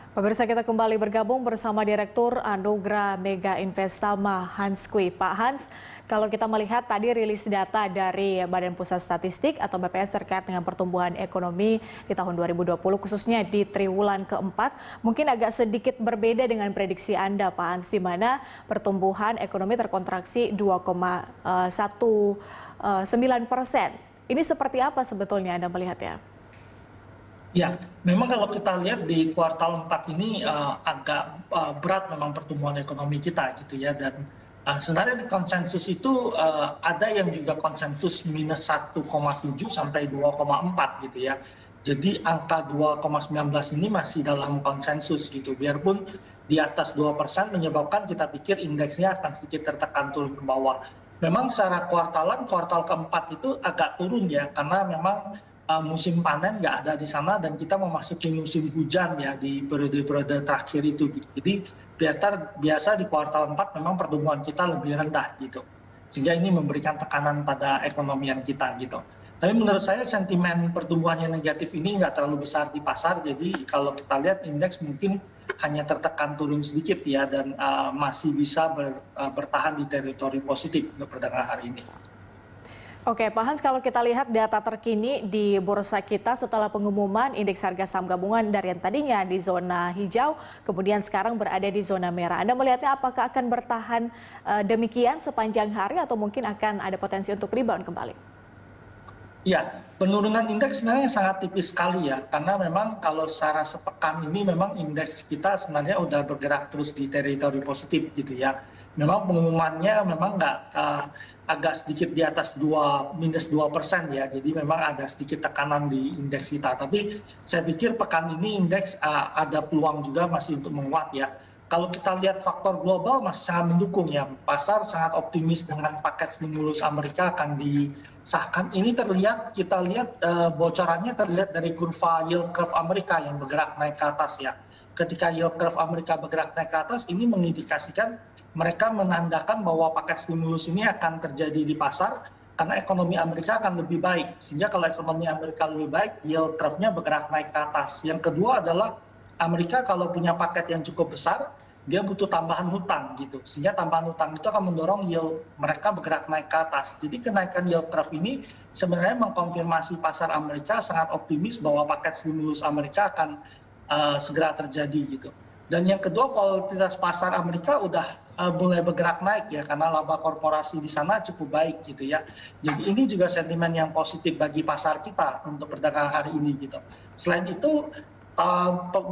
Pemirsa, kita kembali bergabung bersama Direktur Anugrah Mega Investama Hans Kui. Pak Hans, kalau kita melihat tadi rilis data dari Badan Pusat Statistik atau BPS terkait dengan pertumbuhan ekonomi di tahun 2020 khususnya di triwulan keempat, mungkin agak sedikit berbeda dengan prediksi Anda Pak Hans, di mana pertumbuhan ekonomi terkontraksi 2,19%. Ini seperti apa sebetulnya Anda melihatnya? Ya, memang kalau kita lihat di kuartal 4 ini agak berat memang pertumbuhan ekonomi kita gitu ya. Dan sebenarnya di konsensus itu ada yang juga konsensus minus 1,7 sampai 2,4 gitu ya. Jadi angka 2,19 ini masih dalam konsensus gitu. Biarpun di atas 2% menyebabkan kita pikir indeksnya akan sedikit tertekan turun ke bawah. Memang secara kuartalan, kuartal keempat itu agak turun ya, karena memang musim panen nggak ada di sana dan kita memasuki musim hujan ya di periode-periode terakhir itu. Jadi biasa di kuartal 4 memang pertumbuhan kita lebih rendah gitu. Sehingga ini memberikan tekanan pada ekonomian kita gitu. Tapi menurut saya sentimen pertumbuhan yang negatif ini nggak terlalu besar di pasar. Jadi kalau kita lihat indeks mungkin hanya tertekan turun sedikit ya, dan masih bisa bertahan di teritori positif untuk perdagangan hari ini. Oke, Pak Hans, kalau kita lihat data terkini di bursa kita setelah pengumuman indeks harga saham gabungan dari yang tadinya di zona hijau, kemudian sekarang berada di zona merah. Anda melihatnya apakah akan bertahan demikian sepanjang hari atau mungkin akan ada potensi untuk rebound kembali? Ya, penurunan indeks sebenarnya sangat tipis sekali ya, karena memang kalau secara sepekan ini memang indeks kita sebenarnya udah bergerak terus di teritori positif gitu ya. Memang pengumumannya memang nggak agak sedikit di atas minus 2% ya, jadi memang ada sedikit tekanan di indeks kita. Tapi saya pikir pekan ini indeks ada peluang juga masih untuk menguat ya. Kalau kita lihat faktor global masih sangat mendukung ya, pasar sangat optimis dengan paket stimulus Amerika akan disahkan. Ini kita lihat bocorannya terlihat dari kurva yield curve Amerika yang bergerak naik ke atas ya. Ketika yield curve Amerika bergerak naik ke atas, ini mengindikasikan mereka menandakan bahwa paket stimulus ini akan terjadi di pasar karena ekonomi Amerika akan lebih baik. Sehingga kalau ekonomi Amerika lebih baik, yield curve-nya bergerak naik ke atas. Yang kedua adalah Amerika kalau punya paket yang cukup besar, dia butuh tambahan hutang gitu. Sehingga tambahan hutang itu akan mendorong yield mereka bergerak naik ke atas. Jadi kenaikan yield curve ini sebenarnya mengkonfirmasi pasar Amerika sangat optimis bahwa paket stimulus Amerika akan segera terjadi gitu. Dan yang kedua, volatilitas pasar Amerika udah mulai bergerak naik ya, karena laba korporasi di sana cukup baik gitu ya. Jadi ini juga sentimen yang positif bagi pasar kita untuk perdagangan hari ini gitu. Selain itu,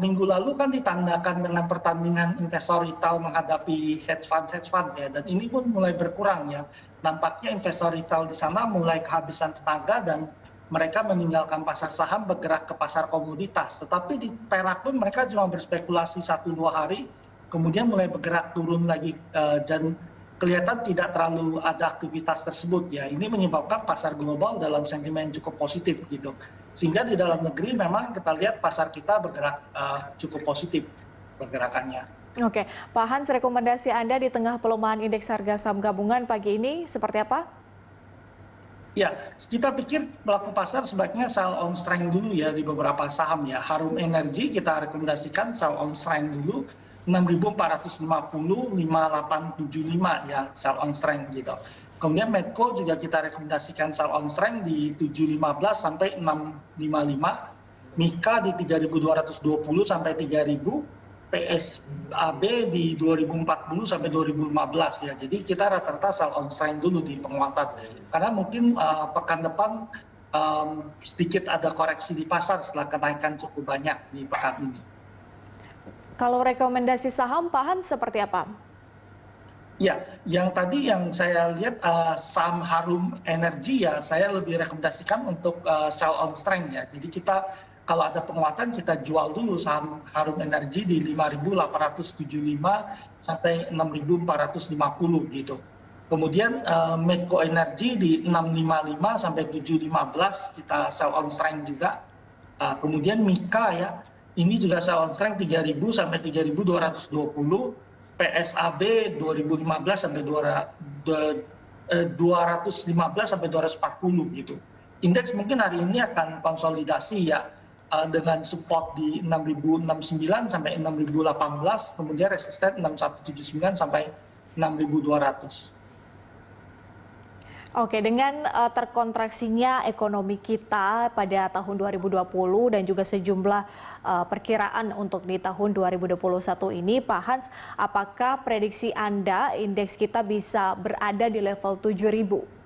minggu lalu kan ditandakan dengan pertandingan investor retail menghadapi hedge funds ya, dan ini pun mulai berkurang ya. Nampaknya investor retail di sana mulai kehabisan tenaga dan mereka meninggalkan pasar saham bergerak ke pasar komoditas. Tetapi di perak pun mereka cuma berspekulasi 1-2 hari, kemudian mulai bergerak turun lagi dan kelihatan tidak terlalu ada aktivitas tersebut ya. Ini menyebabkan pasar global dalam sentimen cukup positif gitu. Sehingga di dalam negeri memang kita lihat pasar kita bergerak cukup positif pergerakannya. Oke, Pak Hans, rekomendasi Anda di tengah pelemahan indeks harga saham gabungan pagi ini seperti apa? Ya, kita pikir pelaku pasar sebaiknya sell on strength dulu ya di beberapa saham ya. Harum Energi kita rekomendasikan sell on strength dulu 6.450, 5875 ya, sell on strength gitu. Kemudian Medco juga kita rekomendasikan sell on strength di 715 sampai 655, Mika di 3.220 sampai 3.000, PSAB di 2040 sampai 2015 ya. Jadi kita rata-rata sell on strength dulu di penguatan. Karena mungkin pekan depan sedikit ada koreksi di pasar setelah kenaikan cukup banyak di pekan ini. Kalau rekomendasi saham Pak Hans seperti apa? Ya, yang tadi yang saya lihat saham Harum Energi ya, saya lebih rekomendasikan untuk sell on strength ya. Jadi kita kalau ada penguatan kita jual dulu saham Harum Energi di 5.875 sampai 6.450 gitu. Kemudian Medco Energi di 655 sampai 715 kita sell on strength juga. Kemudian Mika ya, ini juga sell on strength 3.000 sampai 3.220, PSAB 2015 sampai 215 sampai 240 gitu. Indeks mungkin hari ini akan konsolidasi ya. dengan support di 6.069 sampai 6.018, kemudian resisten 6.179 sampai 6.200. Oke, dengan terkontraksinya ekonomi kita pada tahun 2020 dan juga sejumlah perkiraan untuk di tahun 2021 ini, Pak Hans, apakah prediksi Anda indeks kita bisa berada di level 7.000?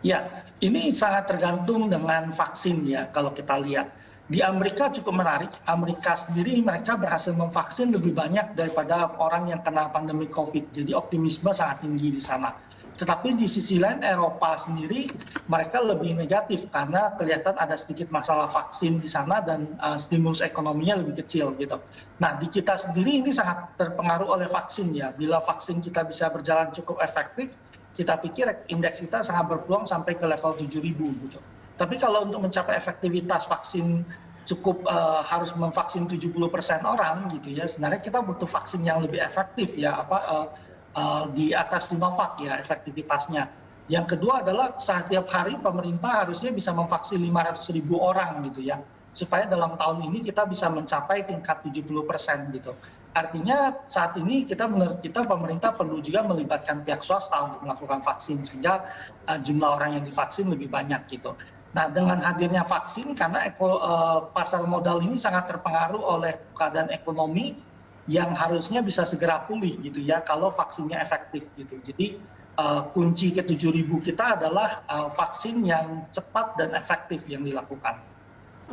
Ya, ini sangat tergantung dengan vaksin ya kalau kita lihat. Di Amerika cukup menarik, Amerika sendiri mereka berhasil memvaksin lebih banyak daripada orang yang kena pandemi COVID. Jadi optimisme sangat tinggi di sana. Tetapi di sisi lain Eropa sendiri mereka lebih negatif karena kelihatan ada sedikit masalah vaksin di sana dan stimulus ekonominya lebih kecil gitu. Nah di kita sendiri ini sangat terpengaruh oleh vaksin ya. Bila vaksin kita bisa berjalan cukup efektif, kita pikir indeks kita sangat berpeluang sampai ke level 7.000 gitu. Tapi kalau untuk mencapai efektivitas vaksin cukup harus memvaksin 70% orang gitu ya, sebenarnya kita butuh vaksin yang lebih efektif ya, di atas Sinovac ya efektivitasnya. Yang kedua adalah setiap hari pemerintah harusnya bisa memvaksin 500.000 orang gitu ya, supaya dalam tahun ini kita bisa mencapai tingkat 70% gitu. Artinya saat ini menurut kita pemerintah perlu juga melibatkan pihak swasta untuk melakukan vaksin sehingga jumlah orang yang divaksin lebih banyak gitu. Nah dengan hadirnya vaksin karena pasar modal ini sangat terpengaruh oleh keadaan ekonomi yang harusnya bisa segera pulih gitu ya kalau vaksinnya efektif gitu. Jadi kunci ke 7.000 kita adalah vaksin yang cepat dan efektif yang dilakukan.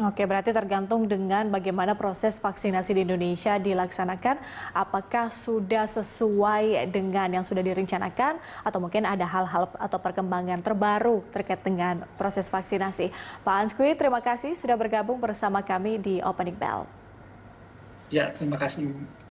Oke, berarti tergantung dengan bagaimana proses vaksinasi di Indonesia dilaksanakan, apakah sudah sesuai dengan yang sudah direncanakan atau mungkin ada hal-hal atau perkembangan terbaru terkait dengan proses vaksinasi. Pak Hanskui, terima kasih sudah bergabung bersama kami di Opening Bell. Ya, terima kasih.